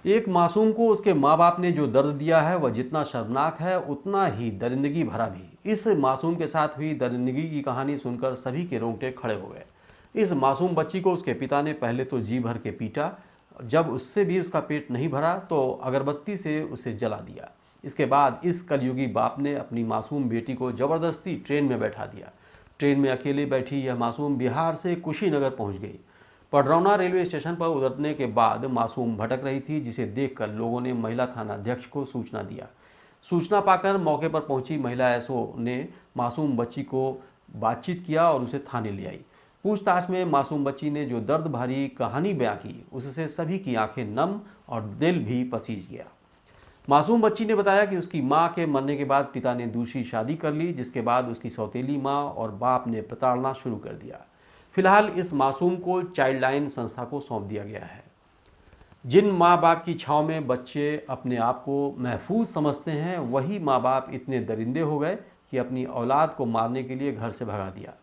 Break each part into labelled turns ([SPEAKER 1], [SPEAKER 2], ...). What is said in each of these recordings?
[SPEAKER 1] एक मासूम को उसके माँ बाप ने जो दर्द दिया है वह जितना शर्मनाक है उतना ही दरिंदगी भरा भी। इस मासूम के साथ हुई दरिंदगी की कहानी सुनकर सभी के रोंगटे खड़े हो गए। इस मासूम बच्ची को उसके पिता ने पहले तो जी भर के पीटा, जब उससे भी उसका पेट नहीं भरा तो अगरबत्ती से उसे जला दिया। इसके बाद इस कलयुगी बाप ने अपनी मासूम बेटी को जबरदस्ती ट्रेन में बैठा दिया। ट्रेन में अकेले बैठी यह मासूम बिहार से कुशीनगर पहुंच गई। पडरौना रेलवे स्टेशन पर उतरने के बाद मासूम भटक रही थी, जिसे देखकर लोगों ने महिला थाना अध्यक्ष को सूचना दिया। सूचना पाकर मौके पर पहुंची महिला एसओ ने मासूम बच्ची को बातचीत किया और उसे थाने ले आई। पूछताछ में मासूम बच्ची ने जो दर्द भरी कहानी बयां की, उससे सभी की आंखें नम और दिल भी पसीज गया। मासूम बच्ची ने बताया कि उसकी मां के मरने के बाद पिता ने दूसरी शादी कर ली, जिसके बाद उसकी सौतेली मां और बाप ने प्रताड़ना शुरू कर दिया। फिलहाल इस मासूम को चाइल्ड लाइन संस्था को सौंप दिया गया है। जिन माँ बाप की छांव में बच्चे अपने आप को महफूज समझते हैं, वही माँ बाप इतने दरिंदे हो गए कि अपनी औलाद को मारने के लिए घर से भगा दिया।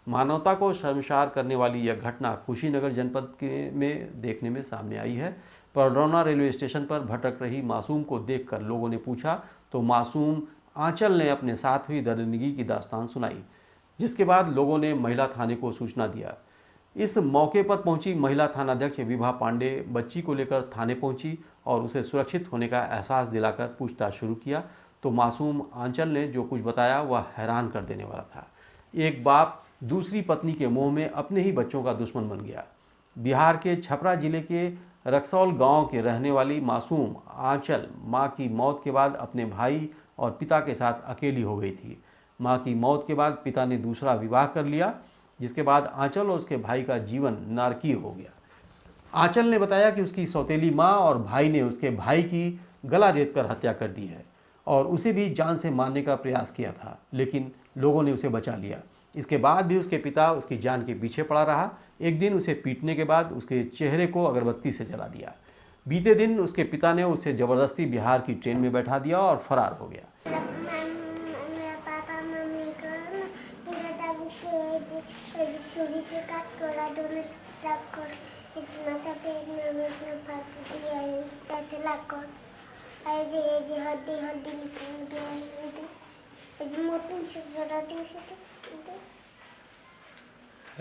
[SPEAKER 1] मानवता को शर्मसार करने वाली यह घटना कुशीनगर जनपद में देखने में सामने आई है। पडरौना रेलवे स्टेशन पर भटक रही मासूम को देखकर लोगों ने पूछा तो मासूम आंचल ने अपने साथ हुई दरिंदगी की दास्तान सुनाई, जिसके बाद लोगों ने महिला थाने को सूचना दिया। इस मौके पर पहुंची महिला थानाध्यक्ष विभा पांडे बच्ची को लेकर थाने पहुंची और उसे सुरक्षित होने का एहसास दिलाकर पूछताछ शुरू किया तो मासूम आंचल ने जो कुछ बताया वह हैरान कर देने वाला था। एक बाप दूसरी पत्नी के मोह में अपने ही बच्चों का दुश्मन बन गया। बिहार के छपरा जिले के रक्सौल गांव के रहने वाली मासूम आंचल मां की मौत के बाद अपने भाई और पिता के साथ अकेली हो गई थी। मां की मौत के बाद पिता ने दूसरा विवाह कर लिया, जिसके बाद आंचल और उसके भाई का जीवन नारकीय हो गया। आंचल ने बताया कि उसकी सौतेली मां और भाई ने उसके भाई की गला रेतकर हत्या कर दी है और उसे भी जान से मारने का प्रयास किया था, लेकिन लोगों ने उसे बचा लिया। इसके बाद भी उसके पिता उसकी जान के पीछे पड़ा रहा। एक दिन उसे पीटने के बाद उसके चेहरे को अगरबत्ती से जला दिया। बीते दिन उसके पिता ने उसे जबरदस्ती बिहार की ट्रेन में बैठा दिया और फरार हो गया।
[SPEAKER 2] छुरी से काट कर दोनों रख कर इस माथा पेट में हमें इतना फाट दिया है, इतना चला कर ऐसे हड्डी हड्डी निकल गया है, ऐसे मोटू से जरा दी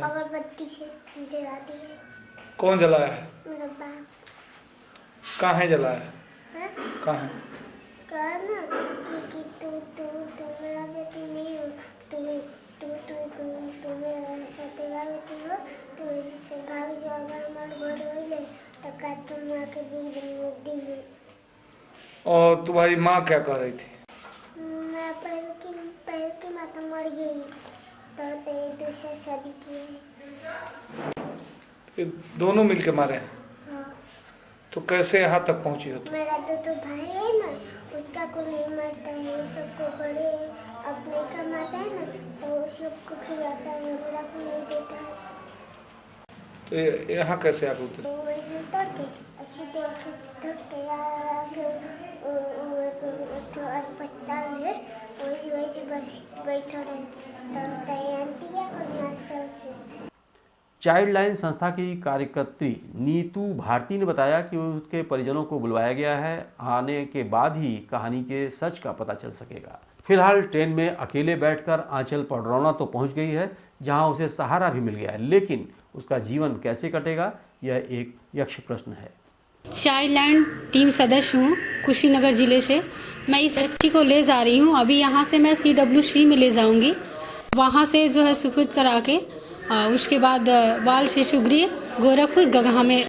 [SPEAKER 2] अगरबत्ती से जला दी है।
[SPEAKER 3] कौन जलाया है?
[SPEAKER 2] मेरा बाप।
[SPEAKER 3] कहाँ है जलाया है?
[SPEAKER 2] हाँ?
[SPEAKER 3] कहाँ है?
[SPEAKER 2] कहा ना कि तू मेरा बेटी नहीं हो, तू मेरा सतेला बेटी हो, तू ऐसे भाग जो अगर हमारे घर हो ले तो काट तुम आके बीच नदी में।
[SPEAKER 3] और तुम्हारी माँ क्या कर रही थी?
[SPEAKER 2] मैं पहले की माता मर गई तो दूसरा शादी की है।
[SPEAKER 3] ये दोनों मिलके मारे हैं?
[SPEAKER 2] हाँ।
[SPEAKER 3] तो कैसे यहाँ तक पहुँची हो तुम?
[SPEAKER 2] मेरा दो भाई है ना, उसका को नहीं मारता है, वो सबको बड़े अपने का मारता है ना तो वो सबको खिलाता है, हमरा को नहीं देता है।
[SPEAKER 3] तो यहाँ कैसे आगे उतरे?
[SPEAKER 2] तो वही उतर के ऐसे देख धर के आगे अस्पताल है, वही बस बैठा रहे तो तैयारी है और नर्सल से।
[SPEAKER 1] चाइल्ड लाइन संस्था की कार्यकर्त्री नीतू भारती ने बताया कि उसके परिजनों को बुलवाया गया है। आने के बाद ही कहानी के सच का पता चल सकेगा। फिलहाल ट्रेन में अकेले बैठकर आंचल पडरौना तो पहुंच गई है, जहां उसे सहारा भी मिल गया है, लेकिन उसका जीवन कैसे कटेगा यह एक यक्ष प्रश्न है।
[SPEAKER 4] चाइल्ड लाइन टीम सदस्य हूँ कुशीनगर जिले से। मैं इस बच्ची को ले जा रही हूँ। अभी यहाँ से मैं CWC में ले जाऊँगी, वहाँ से जो है सुपुर्द करा के उसके बाद बाल शिशु गृह गोरखपुर गगहा में